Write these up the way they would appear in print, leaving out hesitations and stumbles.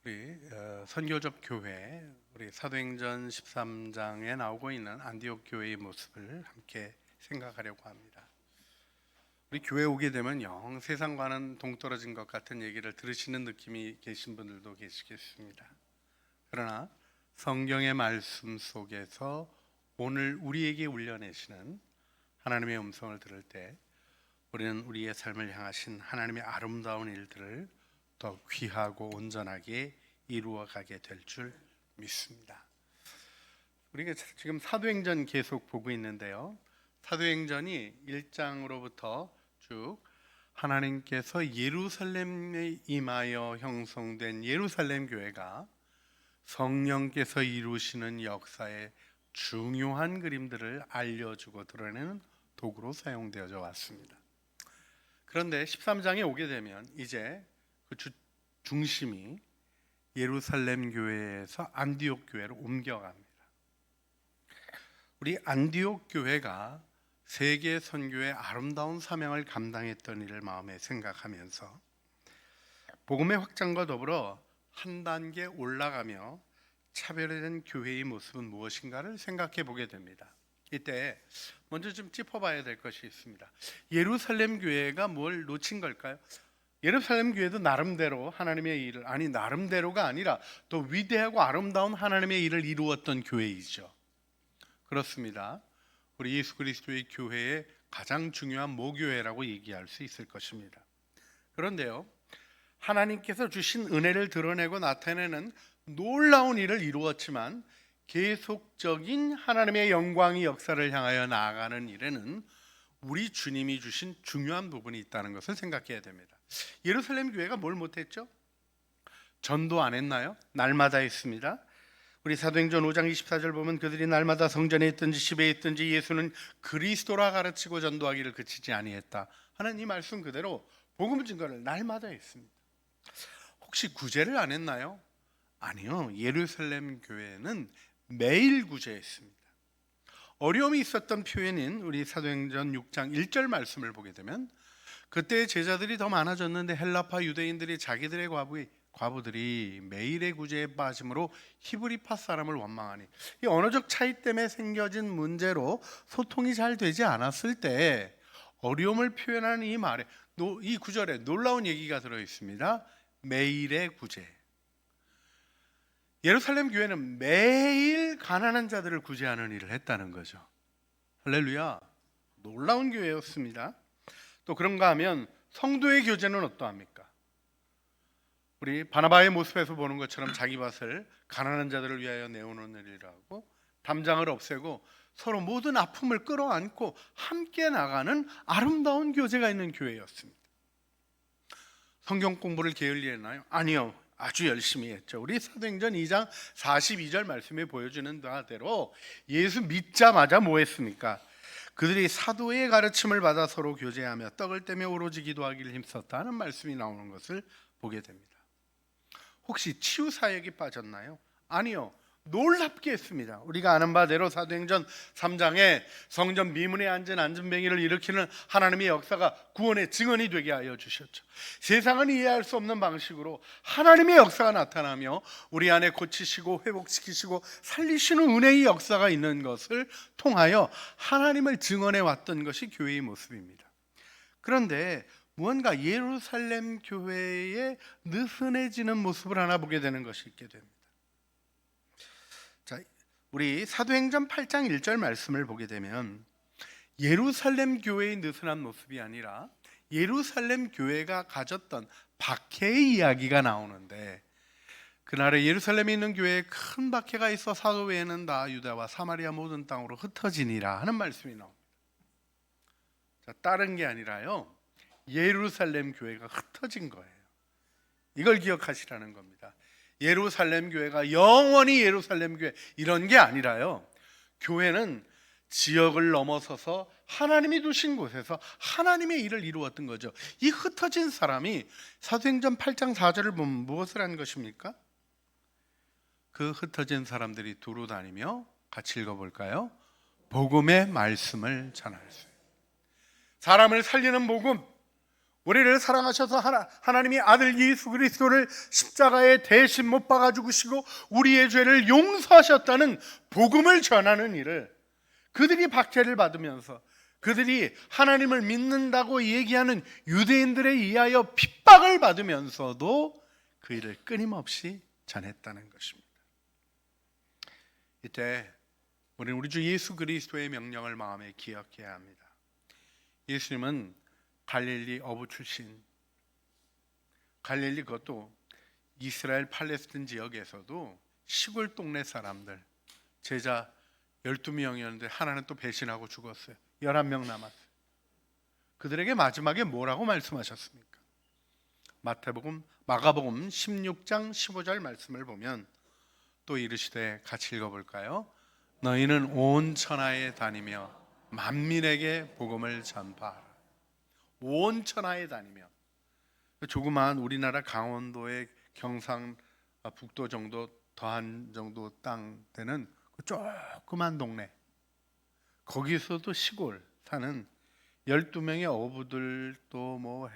우리 선교적 교회, 우리 사도행전 13장에 나오고 있는 안디옥 교회의 모습을 함께 생각하려고 합니다. 우리 교회 오게 되면 영 세상과는 동떨어진 것 같은 얘기를 들으시는 느낌이 계신 분들도 계시겠습니다. 그러나 성경의 말씀 속에서 오늘 우리에게 울려내시는 하나님의 음성을 들을 때 우리는 우리의 삶을 향하신 하나님의 아름다운 일들을 더 귀하고 온전하게 이루어가게 될 줄 믿습니다. 우리가 지금 사도행전 계속 보고 있는데요, 사도행전이 1장으로부터 쭉 하나님께서 예루살렘에 임하여 형성된 예루살렘 교회가 성령께서 이루시는 역사의 중요한 그림들을 알려주고 드러내는 도구로 사용되어져 왔습니다. 그런데 13장에 오게 되면 이제 그 중심이 예루살렘 교회에서 안디옥 교회로 옮겨갑니다. 우리 안디옥 교회가 세계 선교의 아름다운 사명을 감당했던 일을 마음에 생각하면서 복음의 확장과 더불어 한 단계 올라가며 차별화된 교회의 모습은 무엇인가를 생각해 보게 됩니다. 이때 먼저 좀 짚어봐야 될 것이 있습니다. 예루살렘 교회가 뭘 놓친 걸까요? 예루살렘 교회도 나름대로 하나님의 일을, 나름대로가 아니라 또 위대하고 아름다운 하나님의 일을 이루었던 교회이죠. 그렇습니다. 우리 예수 그리스도의 교회의 가장 중요한 모교회라고 얘기할 수 있을 것입니다. 그런데요, 하나님께서 주신 은혜를 드러내고 나타내는 놀라운 일을 이루었지만 계속적인 하나님의 영광의 역사를 향하여 나아가는 일에는 우리 주님이 주신 중요한 부분이 있다는 것을 생각해야 됩니다. 예루살렘 교회가 뭘 못했죠? 전도 안 했나요? 날마다 했습니다. 우리 사도행전 5장 24절 보면 그들이 날마다 성전에 있든지 집에 있든지 예수는 그리스도라 가르치고 전도하기를 그치지 아니했다 하는 이 말씀 그대로 복음 증거를 날마다 했습니다. 혹시 구제를 안 했나요? 아니요. 예루살렘 교회는 매일 구제했습니다. 어려움이 있었던 표현인 우리 사도행전 6장 1절 말씀을 보게 되면 그때 제자들이 더 많아졌는데 헬라파 유대인들이 자기들의 과부들이 매일의 구제에 빠짐으로 히브리파 사람을 원망하니, 이 언어적 차이 때문에 생겨진 문제로 소통이 잘 되지 않았을 때 어려움을 표현하는 이 말에, 이 구절에 놀라운 얘기가 들어 있습니다. 매일의 구제. 예루살렘 교회는 매일 가난한 자들을 구제하는 일을 했다는 거죠. 할렐루야. 놀라운 교회였습니다. 또 그런가 하면 성도의 교제는 어떠합니까? 우리 바나바의 모습에서 보는 것처럼 자기 밭을 가난한 자들을 위하여 내어놓는 일이라고, 담장을 없애고 서로 모든 아픔을 끌어안고 함께 나가는 아름다운 교제가 있는 교회였습니다. 성경 공부를 게을리 했나요? 아니요. 아주 열심히 했죠. 우리 사도행전 2장 42절 말씀에 보여주는 바대로 예수 믿자마자 뭐 했습니까? 그들이 사도의 가르침을 받아 서로 교제하며 떡을 떼며 오로지 기도하기를 힘썼다 하는 말씀이 나오는 것을 보게 됩니다. 혹시 치유 사역이 빠졌나요? 아니요. 놀랍게 했습니다. 우리가 아는 바대로 사도행전 3장에 성전 미문에 앉은 안전뱅이를 일으키는 하나님의 역사가 구원의 증언이 되게 하여 주셨죠. 세상은 이해할 수 없는 방식으로 하나님의 역사가 나타나며 우리 안에 고치시고 회복시키시고 살리시는 은혜의 역사가 있는 것을 통하여 하나님을 증언해 왔던 것이 교회의 모습입니다. 그런데 무언가 예루살렘 교회의 느슨해지는 모습을 하나 보게 되는 것이 있게 됩니다. 자, 우리 사도행전 8장 1절 말씀을 보게 되면 예루살렘 교회의 느슨한 모습이 아니라 예루살렘 교회가 가졌던 박해의 이야기가 나오는데, 그날에 예루살렘에 있는 교회에 큰 박해가 있어 사도 외에는 다 유다와 사마리아 모든 땅으로 흩어지니라 하는 말씀이 나옵니다. 자, 다른 게 아니라요, 예루살렘 교회가 흩어진 거예요. 이걸 기억하시라는 겁니다. 예루살렘 교회가 영원히 예루살렘 교회 이런 게 아니라요, 교회는 지역을 넘어서서 하나님이 두신 곳에서 하나님의 일을 이루었던 거죠. 이 흩어진 사람이 사도행전 8장 4절을 보면 무엇을 한 것입니까? 그 흩어진 사람들이 두루 다니며 같이 읽어볼까요? 복음의 말씀을 전할 수, 사람을 살리는 복음, 우리를 사랑하셔서 하나님이 아들 예수 그리스도를 십자가에 대신 못 박아 죽으시고 우리의 죄를 용서하셨다는 복음을 전하는 일을 그들이 박해를 받으면서 그들이 하나님을 믿는다고 얘기하는 유대인들에 의하여 핍박을 받으면서도 그 일을 끊임없이 전했다는 것입니다. 이때 우리는 우리 주 예수 그리스도의 명령을 마음에 기억해야 합니다. 예수님은 갈릴리 어부 출신, 갈릴리 그것도 이스라엘 팔레스틴 지역에서도 시골 동네 사람들, 제자 12명이었는데 하나는 또 배신하고 죽었어요. 11명 남았어요. 그들에게 마지막에 뭐라고 말씀하셨습니까? 마가복음 16장 15절 말씀을 보면 또 이르시되, 같이 읽어볼까요? 너희는 온 천하에 다니며 만민에게 복음을 전파하라. 온 천하에 다니며, 조그마한 우리나라 강원도의 경상북도 정도 더한 정도 땅 되는 그 조그만 동네, 거기서도 시골 사는 12명의 어부들, 또 뭐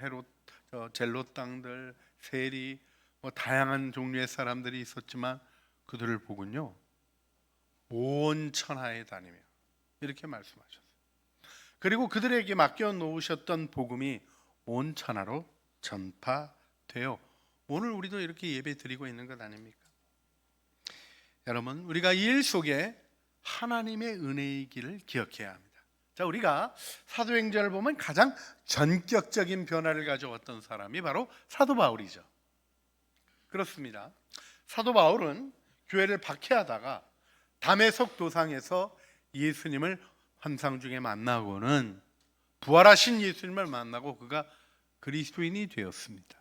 젤로 땅들, 세리, 뭐 다양한 종류의 사람들이 있었지만 그들을 보군요, 온 천하에 다니며 이렇게 말씀하셨어요. 그리고 그들에게 맡겨 놓으셨던 복음이 온 천하로 전파되어 오늘 우리도 이렇게 예배 드리고 있는 것 아닙니까? 여러분, 우리가 이 일 속에 하나님의 은혜의 길을 기억해야 합니다. 자, 우리가 사도행전을 보면 가장 전격적인 변화를 가져왔던 사람이 바로 사도 바울이죠. 그렇습니다. 사도 바울은 교회를 박해하다가 다메섹 도상에서 예수님을 환상 중에 만나고는 부활하신 예수님을 만나고 그가 그리스도인이 되었습니다.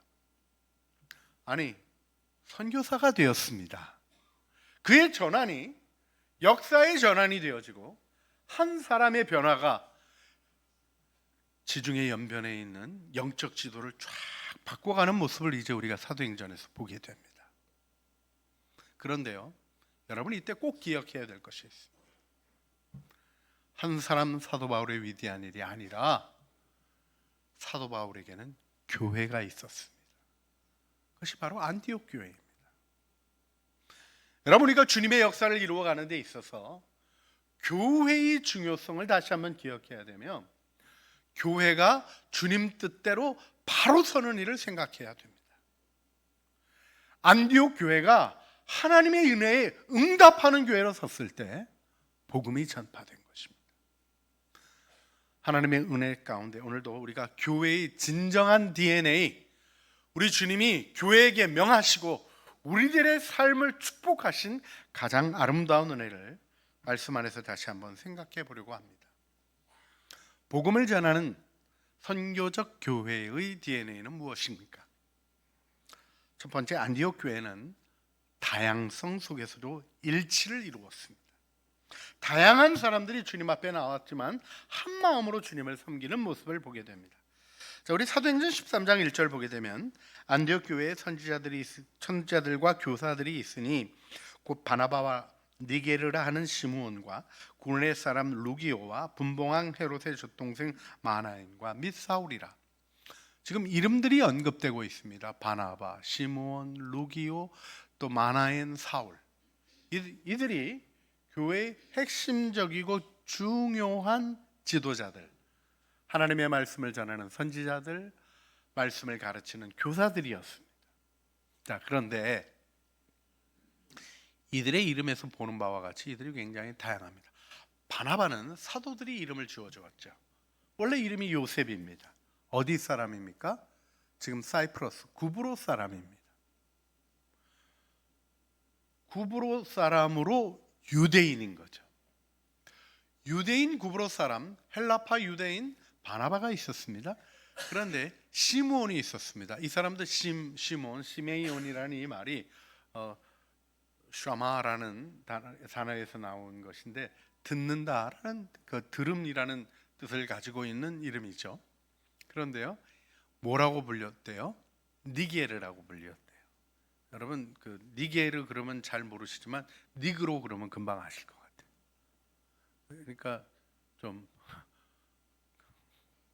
아니, 선교사가 되었습니다. 그의 전환이 역사의 전환이 되어지고 한 사람의 변화가 지중해 연변에 있는 영적 지도를 쫙 바꿔가는 모습을 이제 우리가 사도행전에서 보게 됩니다. 그런데요, 여러분, 이때 꼭 기억해야 될 것이 있습니다. 한 사람 사도 바울의 위대한 일이 아니라 사도 바울에게는 교회가 있었습니다. 그것이 바로 안디옥 교회입니다. 여러분, 우리가 주님의 역사를 이루어가는 데 있어서 교회의 중요성을 다시 한번 기억해야 되며, 교회가 주님 뜻대로 바로 서는 일을 생각해야 됩니다. 안디옥 교회가 하나님의 은혜에 응답하는 교회로 섰을 때 복음이 전파된 것입니다. 하나님의 은혜 가운데 오늘도 우리가 교회의 진정한 DNA, 우리 주님이 교회에게 명하시고 우리들의 삶을 축복하신 가장 아름다운 은혜를 말씀 안에서 다시 한번 생각해 보려고 합니다. 복음을 전하는 선교적 교회의 DNA는 무엇입니까? 첫 번째, 안디옥 교회는 다양성 속에서도 일치를 이루었습니다. 다양한 사람들이 주님 앞에 나왔지만 한 마음으로 주님을 섬기는 모습을 보게 됩니다. 자, 우리 사도행전 13장 1절 보게 되면, 안디옥 교회에 선지자들과 교사들이 있으니 곧 바나바와 니게르라 하는 시므온과 구레네 사람 루기오와 분봉왕 헤롯의 젖동생 마나엔과 및 사울이라. 지금 이름들이 언급되고 있습니다. 바나바, 시므온, 루기오, 또 마나엔, 사울. 이들이 교회의 핵심적이고 중요한 지도자들, 하나님의 말씀을 전하는 선지자들, 말씀을 가르치는 교사들이었습니다. 자, 그런데 이들의 이름에서 보는 바와 같이 이들이 굉장히 다양합니다. 바나바는 사도들이 이름을 지어주었죠. 원래 이름이 요셉입니다. 어디 사람입니까? 지금 사이프러스, 구브로 사람입니다. 구브로 사람으로 유대인인 거죠. 유대인 구브로 사람, 헬라파 유대인 바나바가 있었습니다. 그런데 시므온이 있었습니다. 이 사람도 시몬, 시메이온이라는 이 말이 샤마라는 단어에서 나온 것인데, 듣는다라는 그 들음이라는 뜻을 가지고 있는 이름이죠. 그런데요, 뭐라고 불렸대요? 니게르라고 불렸대요. 여러분, 그 니게르 그러면 잘 모르시지만 니그로 그러면 금방 아실 것 같아요. 그러니까 좀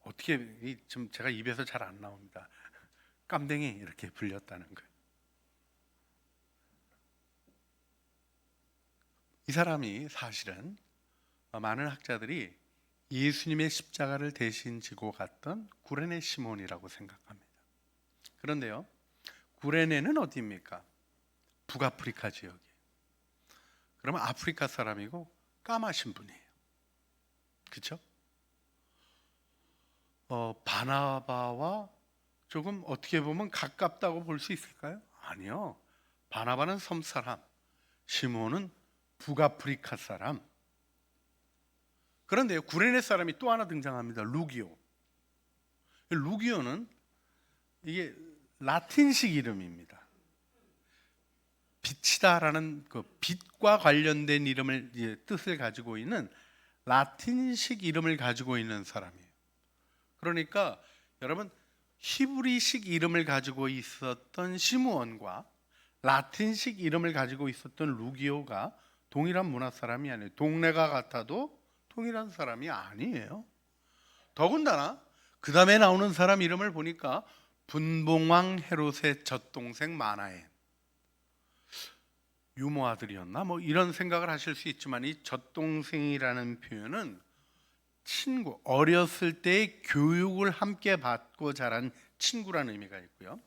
어떻게 좀 제가 입에서 잘 안 나옵니다. 깜댕이 이렇게 불렸다는 거예요. 이 사람이 사실은 많은 학자들이 예수님의 십자가를 대신 지고 갔던 구레네 시몬이라고 생각합니다. 그런데요, 구레네는 어디입니까? 북아프리카 지역이에요. 그러면 아프리카 사람이고 까마신 분이에요. 그렇죠? 바나바와 조금 어떻게 보면 가깝다고 볼 수 있을까요? 아니요. 바나바는 섬 사람, 시몬은 북아프리카 사람. 그런데 구레네 사람이 또 하나 등장합니다. 루기오. 루기오는 이게 라틴식 이름입니다. 빛이다라는 그 빛과 관련된 이름을 뜻을 가지고 있는 라틴식 이름을 가지고 있는 사람이에요. 그러니까 여러분 히브리식 이름을 가지고 있었던 시므온과 라틴식 이름을 가지고 있었던 루기오가 동일한 문화 사람이 아니에요. 동네가 같아도 동일한 사람이 아니에요. 더군다나 그 다음에 나오는 사람 이름을 보니까 분봉왕 헤롯의 젖동생 마나엔, 유모 아들이었나? 뭐 이런 생각을 하실 수 있지만 이 젖동생이라는 표현은 친구, 어렸을 때의 교육을 함께 받고 자란 친구라는 의미가 있고요.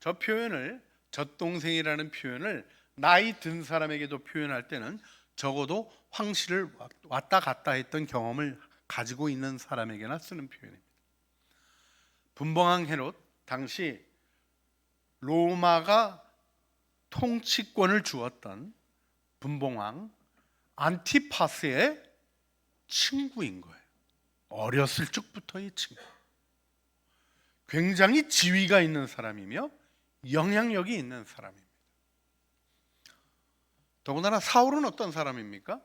저 표현을, 젖동생이라는 표현을 나이 든 사람에게도 표현할 때는 적어도 황실을 왔다 갔다 했던 경험을 가지고 있는 사람에게나 쓰는 표현입니다. 분봉왕 헤롯, 당시 로마가 통치권을 주었던 분봉왕 안티파스의 친구인 거예요. 어렸을 적부터의 친구. 굉장히 지위가 있는 사람이며 영향력이 있는 사람입니다. 더군다나 사울은 어떤 사람입니까?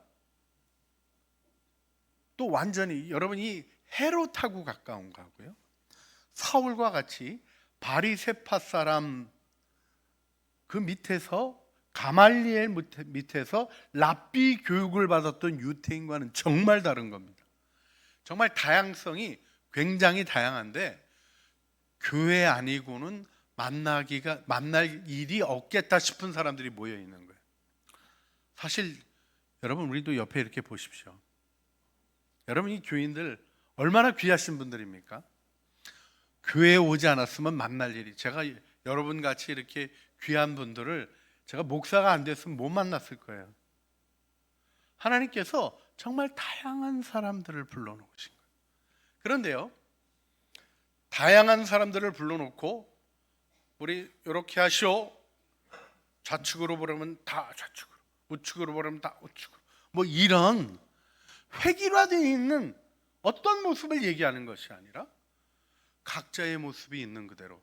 또 완전히 여러분이 헤롯하고 가까운 거고요. 사울과 같이 바리새파 사람 그 밑에서 가말리엘 밑에서 랍비 교육을 받았던 유태인과는 정말 다른 겁니다. 정말 다양성이 굉장히 다양한데 교회 아니고는 만날 일이 없겠다 싶은 사람들이 모여 있는 거예요. 사실 여러분 우리도 옆에 이렇게 보십시오. 여러분 이 교인들 얼마나 귀하신 분들입니까? 교회에 오지 않았으면 만날 일이, 제가 여러분 같이 이렇게 귀한 분들을 제가 목사가 안 됐으면 못 만났을 거예요. 하나님께서 정말 다양한 사람들을 불러놓으신 거예요. 그런데요, 다양한 사람들을 불러놓고 우리 이렇게 하시오. 좌측으로 보려면 다 좌측으로, 우측으로 보려면 다 우측으로, 뭐 이런 획일화되어 있는 어떤 모습을 얘기하는 것이 아니라 각자의 모습이 있는 그대로.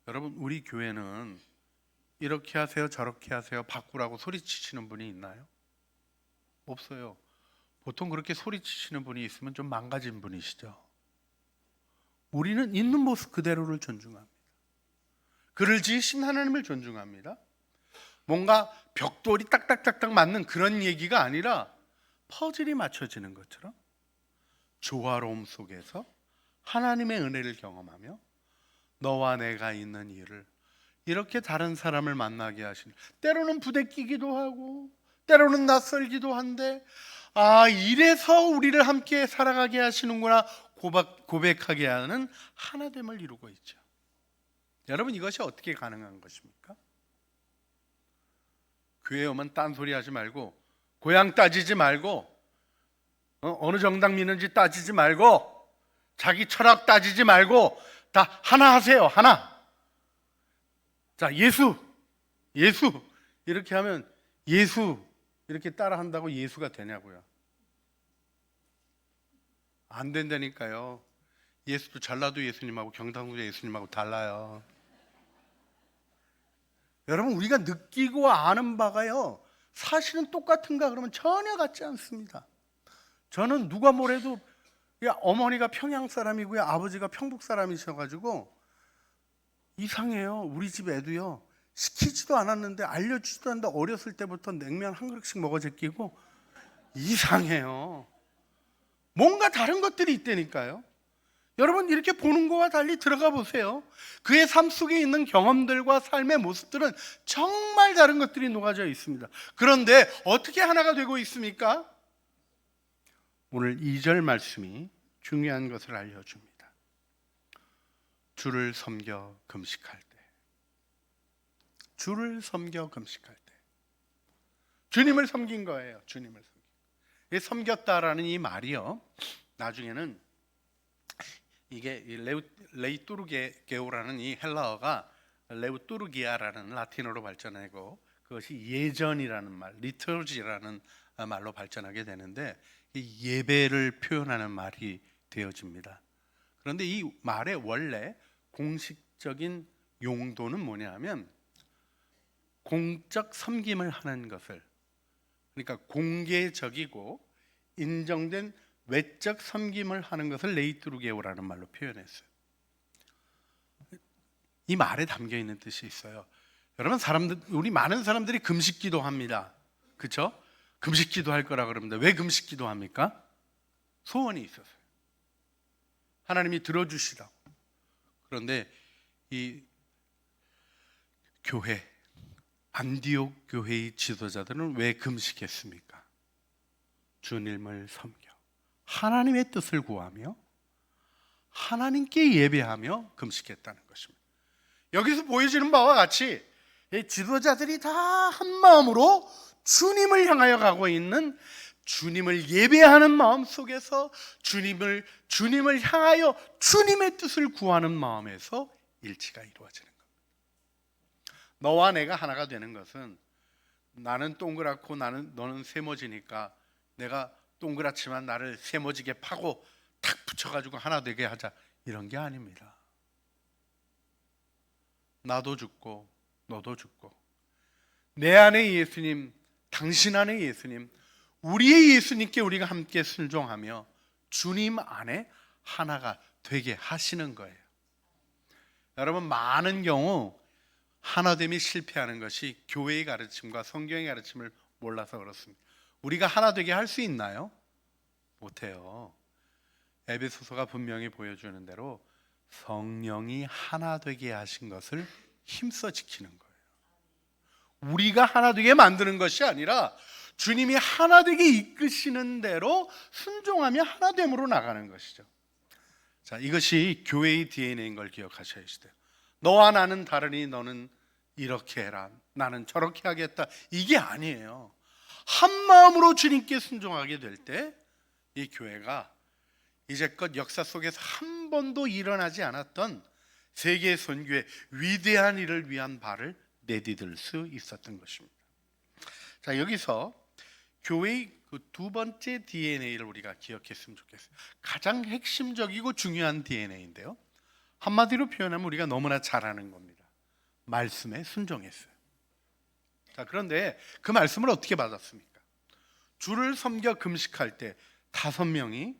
여러분 우리 교회는 이렇게 하세요 저렇게 하세요 바꾸라고 소리치시는 분이 있나요? 없어요. 보통 그렇게 소리치시는 분이 있으면 좀 망가진 분이시죠. 우리는 있는 모습 그대로를 존중합니다. 그를 지으신 하나님을 존중합니다. 뭔가 벽돌이 딱딱딱딱 맞는 그런 얘기가 아니라 퍼즐이 맞춰지는 것처럼 조화로움 속에서 하나님의 은혜를 경험하며 너와 내가 있는 일을 이렇게 다른 사람을 만나게 하시는, 때로는 부대끼기도 하고 때로는 낯설기도 한데 이래서 우리를 함께 살아가게 하시는구나 고백하게 하는 하나됨을 이루고 있죠. 여러분 이것이 어떻게 가능한 것입니까? 교회에 오면 딴소리 하지 말고, 고향 따지지 말고, 어느 정당 믿는지 따지지 말고, 자기 철학 따지지 말고 다 하나 하세요. 하나. 자, 예수 이렇게 하면 예수 이렇게 따라 한다고 예수가 되냐고요? 안 된다니까요. 예수도 전라도 예수님하고 경상도 예수님하고 달라요. 여러분 우리가 느끼고 아는 바가요 사실은 똑같은가 그러면 전혀 같지 않습니다. 저는 누가 뭐래도 어머니가 평양 사람이고요 아버지가 평북 사람이셔가지고 이상해요. 우리 집 애도요 시키지도 않았는데 알려주지도 않는데 어렸을 때부터 냉면 한 그릇씩 먹어 제끼고 이상해요. 뭔가 다른 것들이 있다니까요. 여러분 이렇게 보는 거와 달리 들어가 보세요. 그의 삶 속에 있는 경험들과 삶의 모습들은 정말 다른 것들이 녹아져 있습니다. 그런데 어떻게 하나가 되고 있습니까? 오늘 2절 말씀이 중요한 것을 알려줍니다. 주를 섬겨 금식할 때, 주를 섬겨 금식할 때, 주님을 섬긴 거예요. 주님을 섬긴. 이 섬겼다라는 이 말이요, 나중에는 이게 레이뚜르게오라는 이 헬라어가 레우뚜르기아라는 라틴어로 발전하고, 그것이 예전이라는 말, 리터지라는 말로 발전하게 되는데, 이 예배를 표현하는 말이 되어집니다. 그런데 이 말의 원래 공식적인 용도는 뭐냐면 공적 섬김을 하는 것을, 그러니까 공개적이고 인정된 외적 섬김을 하는 것을 레이뚜르게오라는 말로 표현했어요. 이 말에 담겨 있는 뜻이 있어요. 여러분, 우리 많은 사람들이 금식 기도합니다. 그렇죠? 금식 기도할 거라 그럽니다. 왜 금식 기도합니까? 소원이 있어서요. 하나님이 들어주시라고. 그런데 이 교회, 안디옥 교회의 지도자들은 왜 금식했습니까? 주님을 섬겨 하나님의 뜻을 구하며 하나님께 예배하며 금식했다는 것입니다. 여기서 보여지는 바와 같이 이 지도자들이 다 한마음으로 주님을 향하여 가고 있는, 주님을 예배하는 마음 속에서 주님을 향하여 주님의 뜻을 구하는 마음에서 일치가 이루어지는 겁니다. 너와 내가 하나가 되는 것은 나는 동그랗고 너는 세모지니까 내가 동그랗지만 나를 세모지게 파고 탁 붙여가지고 하나 되게 하자, 이런 게 아닙니다. 나도 죽고 너도 죽고, 내 안에 예수님, 당신 안에 예수님, 우리의 예수님께 우리가 함께 순종하며 주님 안에 하나가 되게 하시는 거예요. 여러분, 많은 경우 하나됨이 실패하는 것이 교회의 가르침과 성경의 가르침을 몰라서 그렇습니다. 우리가 하나 되게 할 수 있나요? 못해요. 에베소서가 분명히 보여주는 대로 성령이 하나 되게 하신 것을 힘써 지키는 거예요. 우리가 하나 되게 만드는 것이 아니라 주님이 하나 되게 이끄시는 대로 순종하며 하나됨으로 나가는 것이죠. 자, 이것이 교회의 DNA인 걸 기억하셔야 돼요. 너와 나는 다르니 너는 이렇게 해라, 나는 저렇게 하겠다, 이게 아니에요. 한 마음으로 주님께 순종하게 될 때 이 교회가 이제껏 역사 속에서 한 번도 일어나지 않았던 세계 선교의 위대한 일을 위한 발을 내디딜 수 있었던 것입니다. 자, 여기서 교회의 그 두 번째 DNA를 우리가 기억했으면 좋겠어요. 가장 핵심적이고 중요한 DNA인데요, 한마디로 표현하면 우리가 너무나 잘 아는 겁니다. 말씀에 순종했어요. 자, 그런데 그 말씀을 어떻게 받았습니까? 주를 섬겨 금식할 때 5명이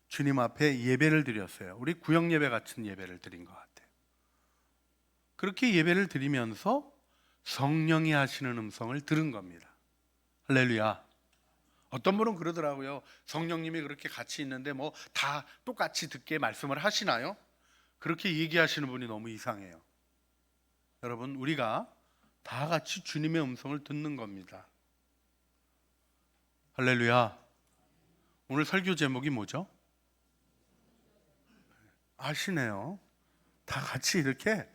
주님 앞에 예배를 드렸어요. 우리 구역 예배 같은 예배를 드린 것 같아요. 그렇게 예배를 드리면서 성령이 하시는 음성을 들은 겁니다. 할렐루야. 어떤 분은 그러더라고요. 성령님이 그렇게 같이 있는데 뭐 다 똑같이 듣게 말씀을 하시나요? 그렇게 얘기하시는 분이 너무 이상해요. 여러분, 우리가 다 같이 주님의 음성을 듣는 겁니다. 할렐루야. 오늘 설교 제목이 뭐죠? 아시네요. 다 같이 이렇게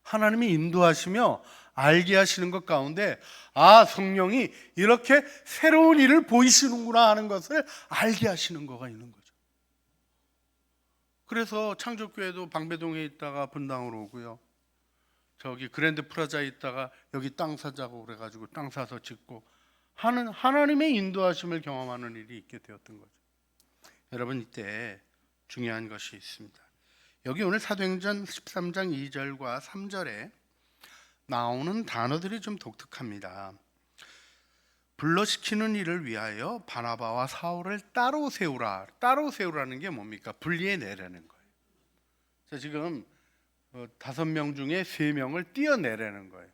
하나님이 인도하시며 알게 하시는 것 가운데, 아, 성령이 이렇게 새로운 일을 보이시는구나 하는 것을 알게 하시는 거가 있는 거죠. 그래서 창조교회도 방배동에 있다가 분당으로 오고요, 저기 그랜드 프라자에 있다가 여기 땅 사자고 그래가지고 땅 사서 짓고 하는 하나님의 인도하심을 경험하는 일이 있게 되었던 거죠. 여러분, 이때 중요한 것이 있습니다. 여기 오늘 사도행전 13장 2절과 3절에 나오는 단어들이 좀 독특합니다. 불러시키는 일을 위하여 바나바와 사울을 따로 세우라. 따로 세우라는 게 뭡니까? 분리해내라는 거예요. 자, 지금 5명 중에 3명을 띄어내라는 거예요.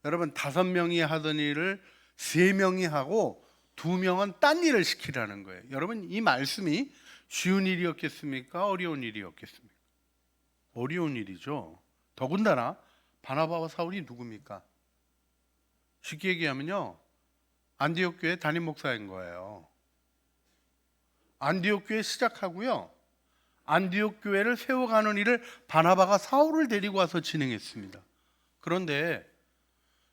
여러분, 5명이 하던 일을 3명이 하고 2명은 딴 일을 시키라는 거예요. 여러분, 이 말씀이 쉬운 일이었겠습니까? 어려운 일이었겠습니까? 어려운 일이죠. 더군다나 바나바와 사울이 누굽니까? 쉽게 얘기하면요, 안디옥 교회 담임 목사인 거예요. 안디옥 교회 시작하고요, 안디옥 교회를 세워가는 일을 바나바가 사울을 데리고 와서 진행했습니다. 그런데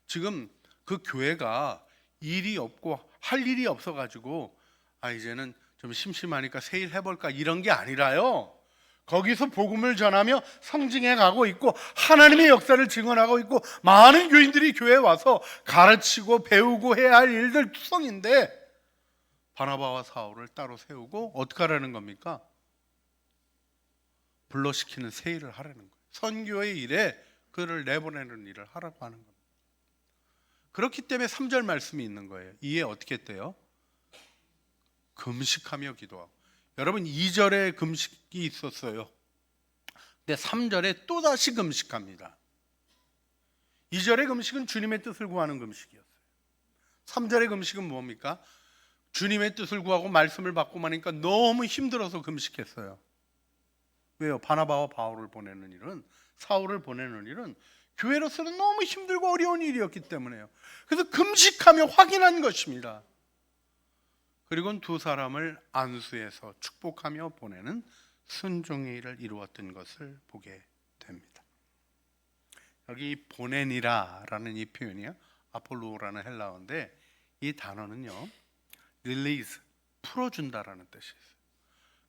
지금 그 교회가 일이 없고 할 일이 없어가지고 이제는 좀 심심하니까 세일 해볼까 이런 게 아니라요, 거기서 복음을 전하며 성징해 가고 있고 하나님의 역사를 증언하고 있고 많은 교인들이 교회에 와서 가르치고 배우고 해야 할 일들 투성인데 바나바와 사울을 따로 세우고 어떻게 하라는 겁니까? 불러시키는 세일을 하라는 거예요. 선교의 일에 그를 내보내는 일을 하라고 하는 겁니다. 그렇기 때문에 3절 말씀이 있는 거예요. 이에 어떻게 했대요? 금식하며 기도하고. 여러분, 2절에 금식이 있었어요. 근데 3절에 또다시 금식합니다. 2절의 금식은 주님의 뜻을 구하는 금식이었어요. 3절의 금식은 뭡니까? 주님의 뜻을 구하고 말씀을 받고만 하니까 너무 힘들어서 금식했어요. 왜요? 바나바와 바울을 보내는 일은, 사울을 보내는 일은 교회로서는 너무 힘들고 어려운 일이었기 때문에요. 그래서 금식하며 확인한 것입니다. 그리고 두 사람을 안수해서 축복하며 보내는 순종의 일을 이루었던 것을 보게 됩니다. 여기 보내니라라는 이 표현이요, 아폴로라는 헬라어인데 이 단어는요, 릴리즈, 풀어준다라는 뜻이 있어요.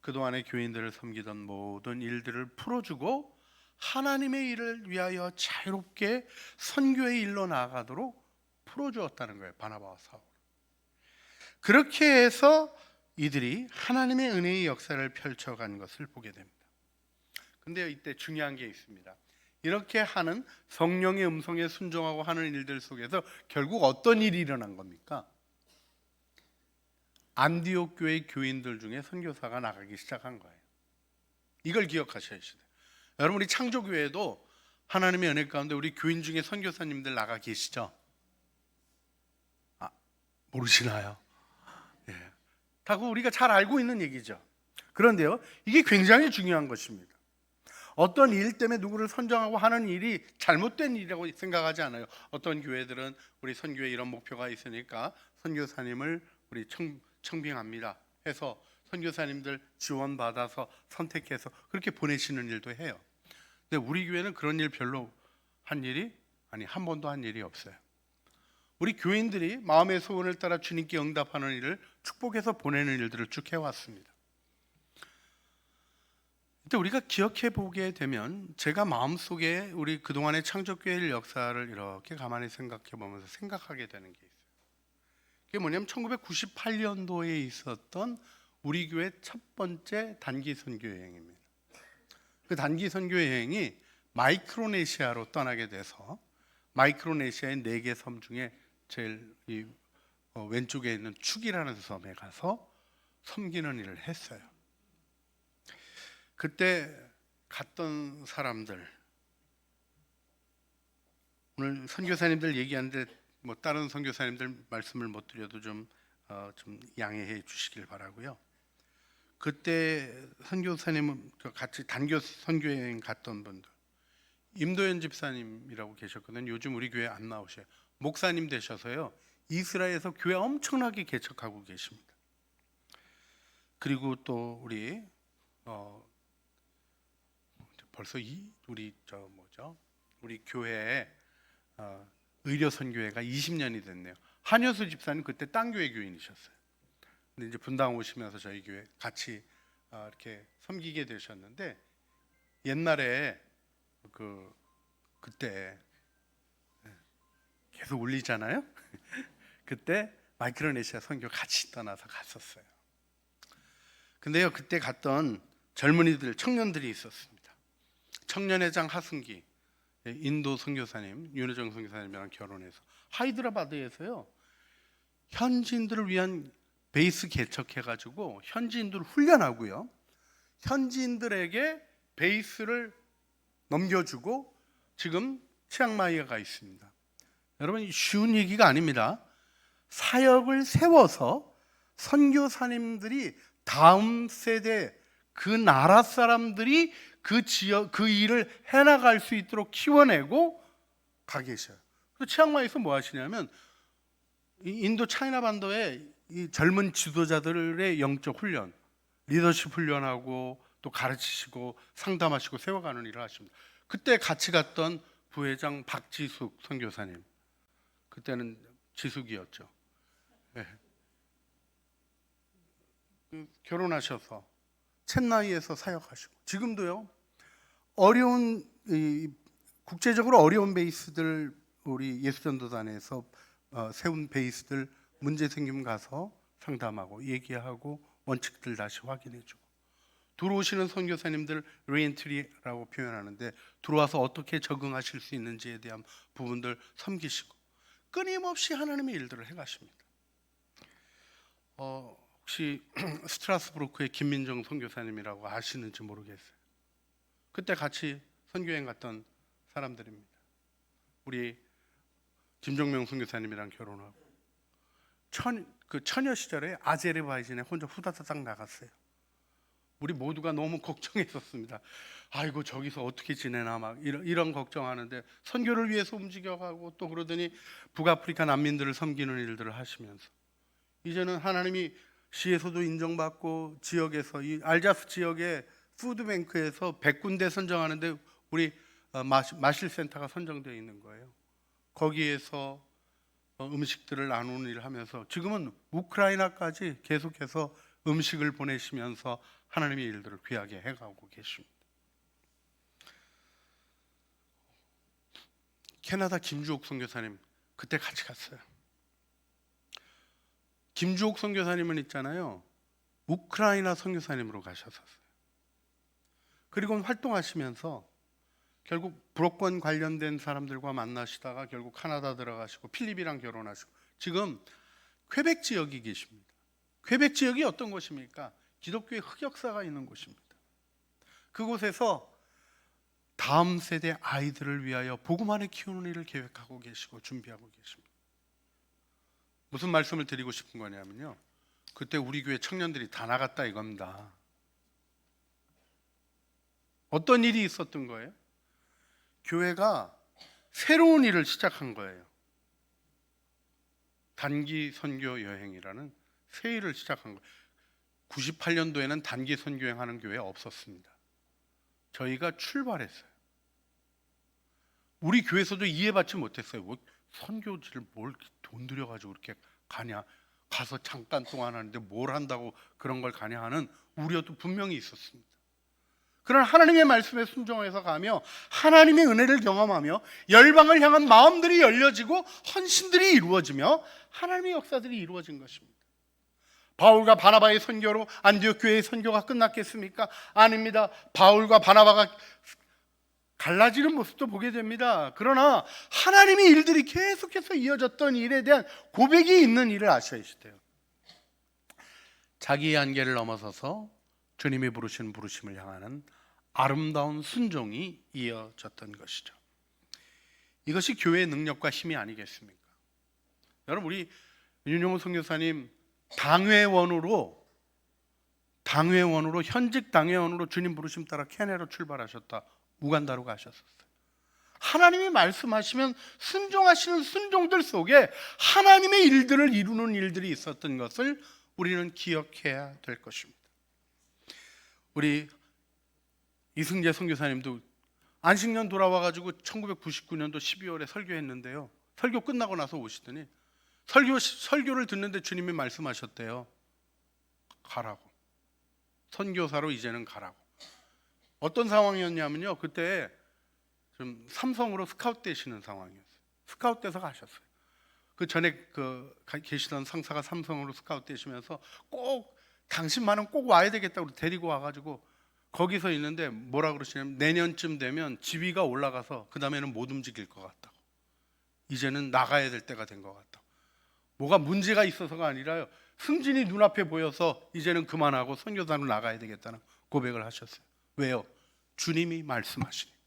그동안의 교인들을 섬기던 모든 일들을 풀어주고 하나님의 일을 위하여 자유롭게 선교의 일로 나아가도록 풀어주었다는 거예요, 바나바와 사울. 그렇게 해서 이들이 하나님의 은혜의 역사를 펼쳐간 것을 보게 됩니다. 근데 이때 중요한 게 있습니다. 이렇게 하는 성령의 음성에 순종하고 하는 일들 속에서 결국 어떤 일이 일어난 겁니까? 안디옥 교회 교인들 중에 선교사가 나가기 시작한 거예요. 이걸 기억하셔야 돼요. 여러분, 우리 창조교회도 하나님의 은혜 가운데 우리 교인 중에 선교사님들 나가 계시죠? 모르시나요? 예. 다 우리가 잘 알고 있는 얘기죠. 그런데요, 이게 굉장히 중요한 것입니다. 어떤 일 때문에 누구를 선정하고 하는 일이 잘못된 일이라고 생각하지 않아요. 어떤 교회들은 우리 선교에 이런 목표가 있으니까 선교사님을 우리 청빙합니다 해서 선교사님들 지원받아서 선택해서 그렇게 보내시는 일도 해요. 근데 우리 교회는 그런 일 별로 한 번도 한 일이 없어요. 우리 교인들이 마음의 소원을 따라 주님께 응답하는 일을 축복해서 보내는 일들을 쭉 해왔습니다. 근데 우리가 기억해 보게 되면 제가 마음속에 우리 그동안의 창조교회 역사를 이렇게 가만히 생각해 보면서 생각하게 되는 게 있어요. 그게 뭐냐면 1998년도에 있었던 우리 교회 첫 번째 단기 선교 여행입니다. 그 단기 선교 여행이 마이크로네시아로 떠나게 돼서 마이크로네시아의 4개 섬 중에 제일 왼쪽에 있는 축이라는 섬에 가서 섬기는 일을 했어요. 그때 갔던 사람들, 오늘 선교사님들 얘기하는데 다른 선교사님들 말씀을 못 드려도 좀 양해해 주시길 바라고요. 그때 선교사님은 같이 단교 선교 여행 갔던 분들, 임도현 집사님이라고 계셨거든요. 요즘 우리 교회 안 나오셔요. 목사님 되셔서요, 이스라엘에서 교회 엄청나게 개척하고 계십니다. 그리고 또 우리 벌써 우리 교회에 의료 선교회가 20년이 됐네요. 한효수 집사님 그때 땅 교회 교인이셨어요. 근데 이제 분당 오시면서 저희 교회 같이 이렇게 섬기게 되셨는데, 옛날에 그때 계속 울리잖아요. 그때 마이크로네시아 선교 같이 떠나서 갔었어요. 근데요, 그때 갔던 젊은이들, 청년들이 있었습니다. 청년회장 하승기, 인도 선교사님, 윤여정 선교사님이랑 결혼해서 하이드라바드에서요, 현지인들을 위한 베이스 개척해가지고 현지인들을 훈련하고요, 현지인들에게 베이스를 넘겨주고 지금 치앙마이에 가 있습니다. 여러분, 쉬운 얘기가 아닙니다. 사역을 세워서 선교사님들이 다음 세대 그 나라 사람들이 그 지역 그 일을 해나갈 수 있도록 키워내고 가 계셔요. 치앙마이에서 뭐 하시냐면 인도 차이나 반도에 이 젊은 지도자들의 영적 훈련, 리더십 훈련하고 또 가르치시고 상담하시고 세워가는 일을 하십니다. 그때 같이 갔던 부회장 박지숙 선교사님, 그때는 지숙이었죠. 네. 결혼하셔서 챗나이에서 사역하시고 지금도요. 어려운 국제적으로 어려운 베이스들 우리 예수전도단에서 세운 베이스들 문제 생기면 가서 상담하고 얘기하고 원칙들 다시 확인해주고 들어오시는 선교사님들 리엔트리라고 표현하는데 들어와서 어떻게 적응하실 수 있는지에 대한 부분들 섬기시고 끊임없이 하나님의 일들을 해가십니다. 혹시 스트라스부르크의 김민정 선교사님이라고 아시는지 모르겠어요. 그때 같이 선교행 갔던 사람들입니다. 우리 김종명 선교사님이랑 결혼하고 처녀 시절에 아제르바이잔에 혼자 후다다닥 나갔어요. 우리 모두가 너무 걱정했었습니다. 아이고 저기서 어떻게 지내나 막 이런 걱정하는데 선교를 위해서 움직여가고 또 그러더니 북아프리카 난민들을 섬기는 일들을 하시면서 이제는 하나님이 시에서도 인정받고 지역에서 이 알자스 지역의 푸드뱅크에서 100군데 선정하는데 우리 마실 센터가 선정되어 있는 거예요. 거기에서 음식들을 나누는 일을 하면서 지금은 우크라이나까지 계속해서 음식을 보내시면서 하나님의 일들을 귀하게 해가고 계십니다. 캐나다 김주옥 선교사님 그때 같이 갔어요. 김주옥 선교사님은 있잖아요. 우크라이나 선교사님으로 가셨었어요. 그리고 활동하시면서 결국 불어권 관련된 사람들과 만나시다가 결국 카나다 들어가시고 필립이랑 결혼하시고 지금 퀘벡 지역에 계십니다. 퀘벡 지역이 어떤 곳입니까? 기독교의 흑역사가 있는 곳입니다. 그곳에서 다음 세대 아이들을 위하여 복음 안에 키우는 일을 계획하고 계시고 준비하고 계십니다. 무슨 말씀을 드리고 싶은 거냐면요, 그때 우리 교회 청년들이 다 나갔다 이겁니다. 어떤 일이 있었던 거예요? 교회가 새로운 일을 시작한 거예요. 단기 선교 여행이라는 새 일을 시작한 거예요. 98년도에는 단기 선교 여행하는 교회 없었습니다. 저희가 출발했어요. 우리 교회에서도 이해받지 못했어요. 뭐 선교지를 뭘 돈 들여가지고 이렇게 가냐, 가서 잠깐 동안 하는데 뭘 한다고 그런 걸 가냐 하는 우려도 분명히 있었습니다. 그런 하나님의 말씀에 순종해서 가며 하나님의 은혜를 경험하며 열방을 향한 마음들이 열려지고 헌신들이 이루어지며 하나님의 역사들이 이루어진 것입니다. 바울과 바나바의 선교로 안디옥 교회의 선교가 끝났겠습니까? 아닙니다. 바울과 바나바가 갈라지는 모습도 보게 됩니다. 그러나 하나님의 일들이 계속해서 이어졌던 일에 대한 고백이 있는 일을 아셔야 돼요. 자기의 한계를 넘어서서 주님이 부르신 부르심을 향하는 아름다운 순종이 이어졌던 것이죠. 이것이 교회의 능력과 힘이 아니겠습니까? 여러분, 우리 윤용호 선교사님 당회원으로 현직 당회원으로 주님 부르심 따라 케냐로 출발하셨다. 우간다로 가셨었어요. 하나님이 말씀하시면 순종하시는 순종들 속에 하나님의 일들을 이루는 일들이 있었던 것을 우리는 기억해야 될 것입니다. 우리 이승재 선교사님도 안식년 돌아와가지고 1999년도 12월에 설교했는데요. 설교 끝나고 나서 오시더니 설교를 듣는데 주님이 말씀하셨대요. 가라고. 선교사로 이제는 가라고. 어떤 상황이었냐면요, 그때 좀 삼성으로 스카웃 되시는 상황이었어요. 스카웃 돼서 가셨어요. 그 전에 계시던 상사가 삼성으로 스카웃 되시면서 꼭 당신만은 꼭 와야 되겠다고 데리고 와가지고 거기서 있는데 뭐라 그러시냐면 내년쯤 되면 지위가 올라가서 그 다음에는 못 움직일 것 같다고. 이제는 나가야 될 때가 된 것 같다고. 뭐가 문제가 있어서가 아니라요, 승진이 눈앞에 보여서 이제는 그만하고 선교단으로 나가야 되겠다는 고백을 하셨어요. 왜요? 주님이 말씀하시니까.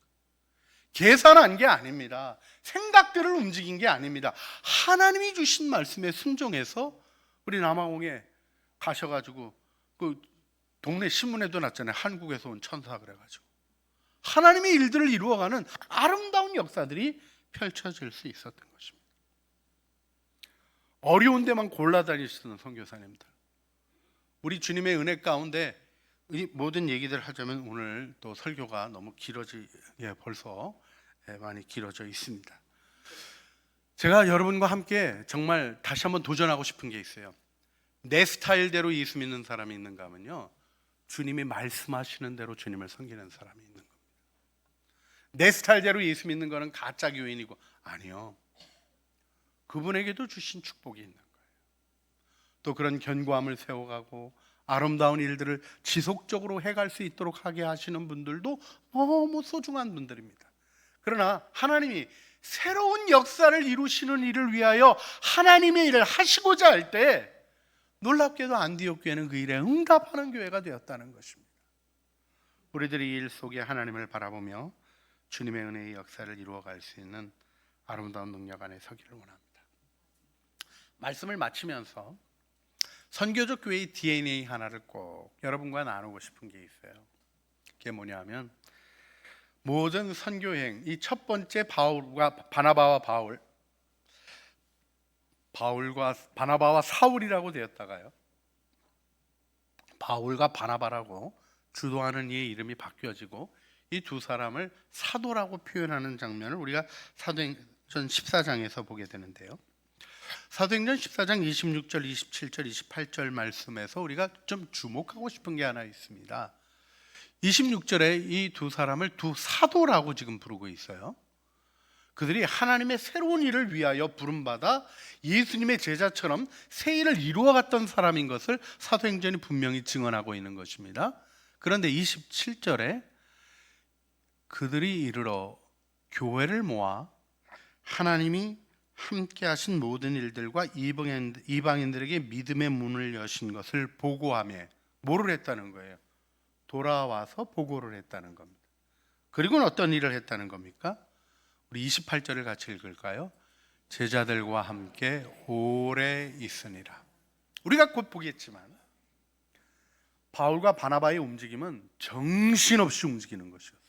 계산한 게 아닙니다. 생각들을 움직인 게 아닙니다. 하나님이 주신 말씀에 순종해서 우리 남아공에 가셔가지고 그 동네 신문에도 났잖아요. 한국에서 온 천사 그래가지고 하나님의 일들을 이루어가는 아름다운 역사들이 펼쳐질 수 있었던 것입니다. 어려운 데만 골라다니시는 선교사님들, 우리 주님의 은혜 가운데 이 모든 얘기들 하자면 오늘 또 설교가 너무 벌써 많이 길어져 있습니다. 제가 여러분과 함께 정말 다시 한번 도전하고 싶은 게 있어요. 내 스타일대로 예수 믿는 사람이 있는가 하면요, 주님이 말씀하시는 대로 주님을 섬기는 사람이 있는 겁니다. 내 스타일대로 예수 믿는 거는 가짜 교인이고, 아니요, 그분에게도 주신 축복이 있는 거예요. 또 그런 견고함을 세워가고 아름다운 일들을 지속적으로 해갈 수 있도록 하게 하시는 분들도 너무 소중한 분들입니다. 그러나 하나님이 새로운 역사를 이루시는 일을 위하여 하나님의 일을 하시고자 할 때 놀랍게도 안디옥 교회는 그 일에 응답하는 교회가 되었다는 것입니다. 우리들이 이 일 속에 하나님을 바라보며 주님의 은혜의 역사를 이루어갈 수 있는 아름다운 능력 안에 서기를 원합니다. 말씀을 마치면서 선교적 교회의 DNA 하나를 꼭 여러분과 나누고 싶은 게 있어요. 그게 뭐냐면, 모든 선교행, 이 첫 번째 바나바와 바울과 바나바와 사울이라고 되었다가요, 바울과 바나바라고 주도하는 이의 이름이 바뀌어지고 이 두 사람을 사도라고 표현하는 장면을 우리가 사도행전 14장에서 보게 되는데요. 사도행전 14장 26절, 27절, 28절 말씀에서 우리가 좀 주목하고 싶은 게 하나 있습니다. 26절에 이 두 사람을 두 사도라고 지금 부르고 있어요. 그들이 하나님의 새로운 일을 위하여 부름받아 예수님의 제자처럼 새 일을 이루어갔던 사람인 것을 사도행전이 분명히 증언하고 있는 것입니다. 그런데 27절에 그들이 이르러 교회를 모아 하나님이 함께 하신 모든 일들과 이방인들에게 믿음의 문을 여신 것을 보고하며, 뭐를 했다는 거예요? 돌아와서 보고를 했다는 겁니다. 그리고는 어떤 일을 했다는 겁니까? 우리 28절을 같이 읽을까요? 제자들과 함께 오래 있으니라. 우리가 곧 보겠지만 바울과 바나바의 움직임은 정신없이 움직이는 것이었어요.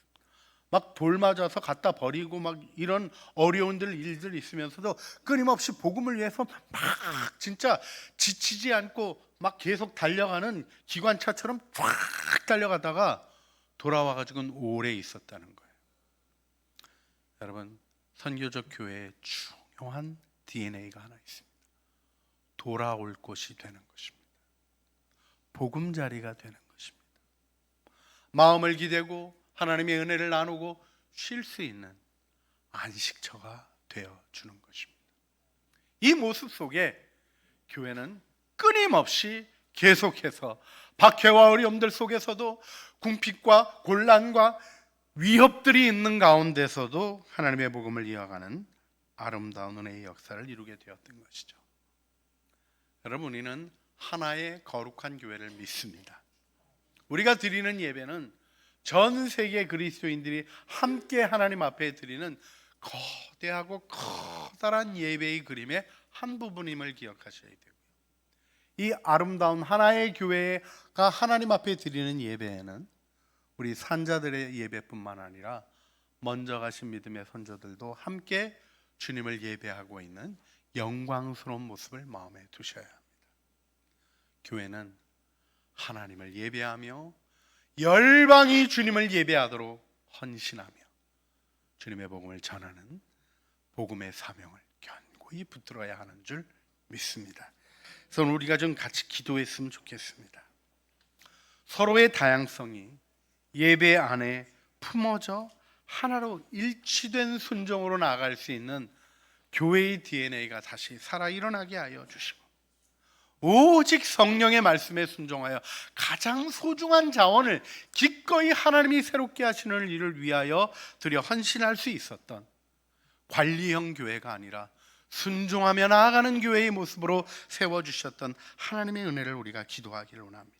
막 돌 맞아서 갖다 버리고 막 이런 어려운 일들 있으면서도 끊임없이 복음을 위해서 막 진짜 지치지 않고 막 계속 달려가는 기관차처럼 쫙 달려가다가 돌아와가지고는 오래 있었다는 거예요. 여러분, 선교적 교회의 중요한 DNA가 하나 있습니다. 돌아올 곳이 되는 것입니다. 보금자리가 되는 것입니다. 마음을 기대고 하나님의 은혜를 나누고 쉴 수 있는 안식처가 되어주는 것입니다. 이 모습 속에 교회는 끊임없이 계속해서 박해와 어려움들 속에서도 궁핍과 곤란과 위협들이 있는 가운데서도 하나님의 복음을 이어가는 아름다운 은혜의 역사를 이루게 되었던 것이죠. 여러분, 우리는 하나의 거룩한 교회를 믿습니다. 우리가 드리는 예배는 전 세계 그리스도인들이 함께 하나님 앞에 드리는 거대하고 커다란 예배의 그림의 한 부분임을 기억하셔야 되고요, 이 아름다운 하나의 교회가 하나님 앞에 드리는 예배에는 우리 산자들의 예배뿐만 아니라 먼저 가신 믿음의 선조들도 함께 주님을 예배하고 있는 영광스러운 모습을 마음에 두셔야 합니다. 교회는 하나님을 예배하며 열방이 주님을 예배하도록 헌신하며 주님의 복음을 전하는 복음의 사명을 견고히 붙들어야 하는 줄 믿습니다. 그래서 우리가 좀 같이 기도했으면 좋겠습니다. 서로의 다양성이 예배 안에 품어져 하나로 일치된 순종으로 나아갈 수 있는 교회의 DNA가 다시 살아 일어나게 하여 주시고, 오직 성령의 말씀에 순종하여 가장 소중한 자원을 기꺼이 하나님이 새롭게 하시는 일을 위하여 들여 헌신할 수 있었던 관리형 교회가 아니라 순종하며 나아가는 교회의 모습으로 세워주셨던 하나님의 은혜를 우리가 기도하기를 원합니다.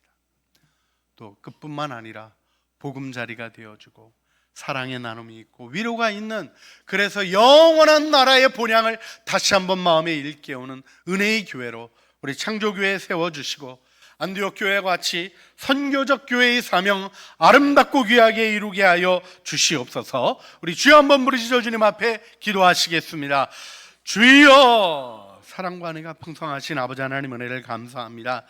또 그뿐만 아니라 보금자리가 되어주고 사랑의 나눔이 있고 위로가 있는, 그래서 영원한 나라의 본향을 다시 한번 마음에 일깨우는 은혜의 교회로 우리 창조교회에 세워주시고 안디옥 교회와 같이 선교적 교회의 사명 아름답고 귀하게 이루게 하여 주시옵소서. 우리 주여 한번 부르시죠. 주님 앞에 기도하시겠습니다. 주여, 사랑과 은혜가 풍성하신 아버지 하나님 은혜를 감사합니다.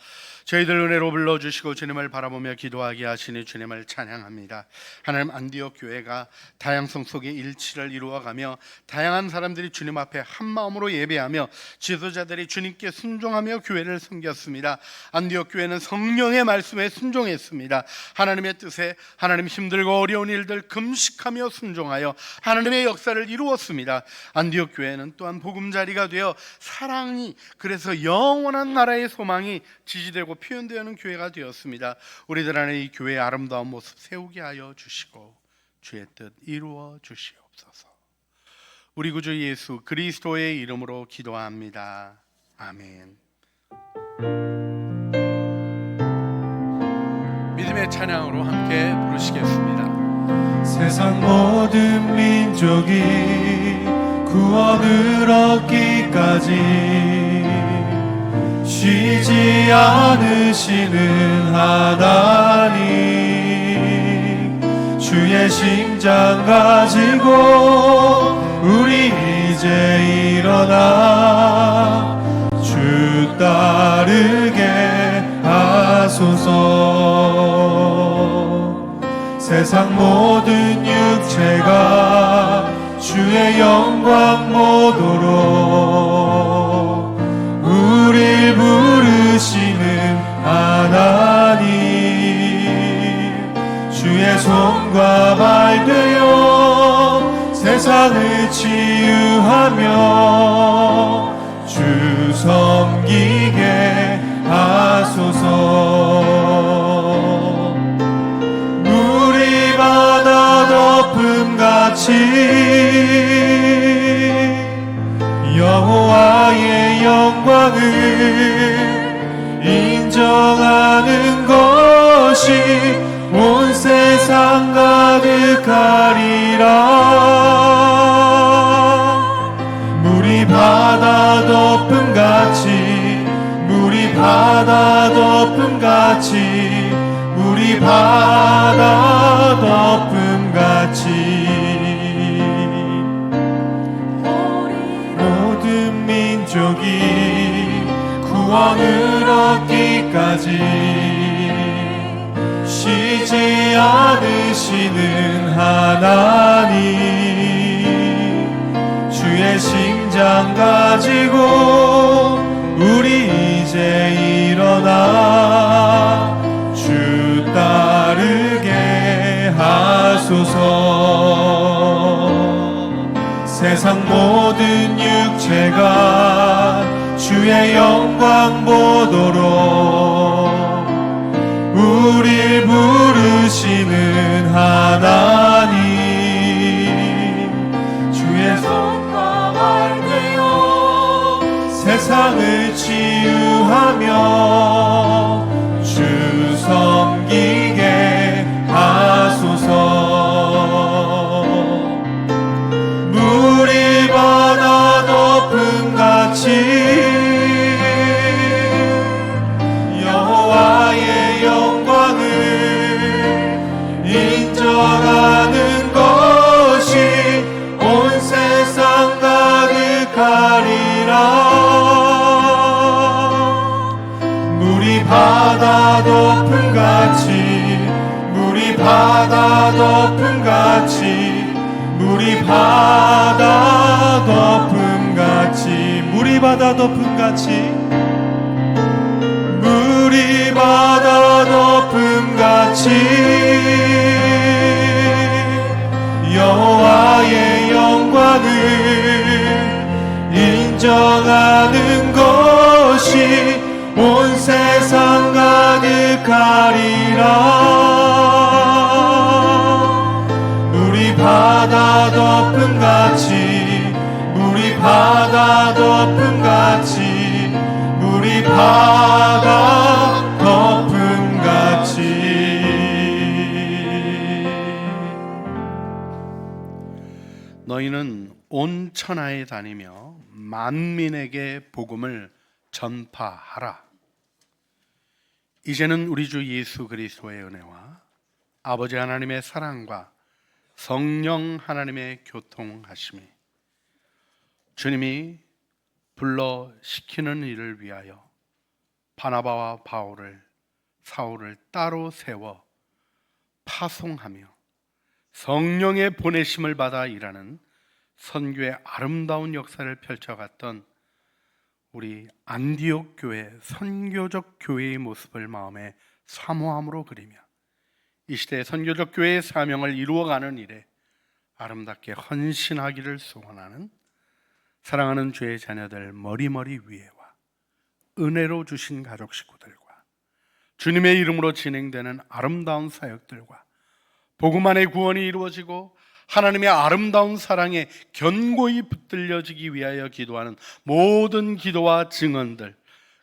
저희들 은혜로 불러주시고 주님을 바라보며 기도하게 하시니 주님을 찬양합니다. 하나님, 안디옥 교회가 다양성 속에 일치를 이루어가며 다양한 사람들이 주님 앞에 한 마음으로 예배하며 지도자들이 주님께 순종하며 교회를 섬겼습니다. 안디옥 교회는 성령의 말씀에 순종했습니다. 하나님의 뜻에 하나님 힘들고 어려운 일들 금식하며 순종하여 하나님의 역사를 이루었습니다. 안디옥 교회는 또한 보금자리가 되어 사랑이, 그래서 영원한 나라의 소망이 지지되고 표현되는 교회가 되었습니다. 우리들 안에 이 교회의 아름다운 모습 세우게 하여 주시고 주의 뜻 이루어 주시옵소서. 우리 구주 예수 그리스도의 이름으로 기도합니다. 아멘. 믿음의 찬양으로 함께 부르시겠습니다. 세상 모든 민족이 구원을 얻기까지 쉬지 않으시는 하나님, 주의 심장 가지고 우리 이제 일어나 주 따르게 하소서. 세상 모든 육체가 주의 영광 보도록 우릴 부르시는 하나님, 주의 손과 발 되어 세상을 치유하며 주 섬기게 하소서. 물이 바다 덮음같이 여호와의 영광을 인정하는 것이 온 세상 가득하리라. 물이 바다 덮음같이, 물이 바다 덮음같이, 물이 바다 덮음같이 모든 민족이 구원을 얻기까지 쉬지 않으시는 하나님, 주의 심장 가지고 우리 이제 일어나 주 따르게 하소서. 세상 모든 육체가 주의 영광 보도록 우릴 부르시는 하나님, 주의 손과 발 되어 세상을 치유하며 주 섬기게 하소서. 물이 바다 덮음같이 여호와의 영광을 인정하는 것이 온 세상 가득하리라. 물이 바다 덮음같이, 물이 바다 덮음같이, 물이 바다 덮음같이, 물이 바다 덮음같이, 물이 바다 덮음같이 여호와의 영광을 인정하는 것이 온 세상 가득하리라. 물이 바다 덮음같이, 물이 바다 덮음같이, 물이 바다 덮음같이. 너희는 온 천하에 다니며 만민에게 복음을 전파하라. 이제는 우리 주 예수 그리스도의 은혜와 아버지 하나님의 사랑과 성령 하나님의 교통하심이 주님이 불러 시키는 일을 위하여 바나바와 사울을 따로 세워 파송하며 성령의 보내심을 받아 일하는 선교의 아름다운 역사를 펼쳐갔던 우리 안디옥 교회 선교적 교회의 모습을 마음에 사모함으로 그리며 이 시대의 선교적 교회의 사명을 이루어가는 일에 아름답게 헌신하기를 소원하는 사랑하는 주의 자녀들 머리머리 위에와 은혜로 주신 가족 식구들과 주님의 이름으로 진행되는 아름다운 사역들과 복음 안에 구원이 이루어지고 하나님의 아름다운 사랑에 견고히 붙들려지기 위하여 기도하는 모든 기도와 증언들,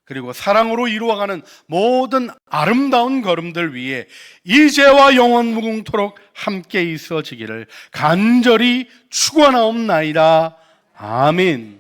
그리고 사랑으로 이루어가는 모든 아름다운 걸음들 위에 이제와 영원 무궁토록 함께 있어지기를 간절히 축원하옵나이다. 아멘.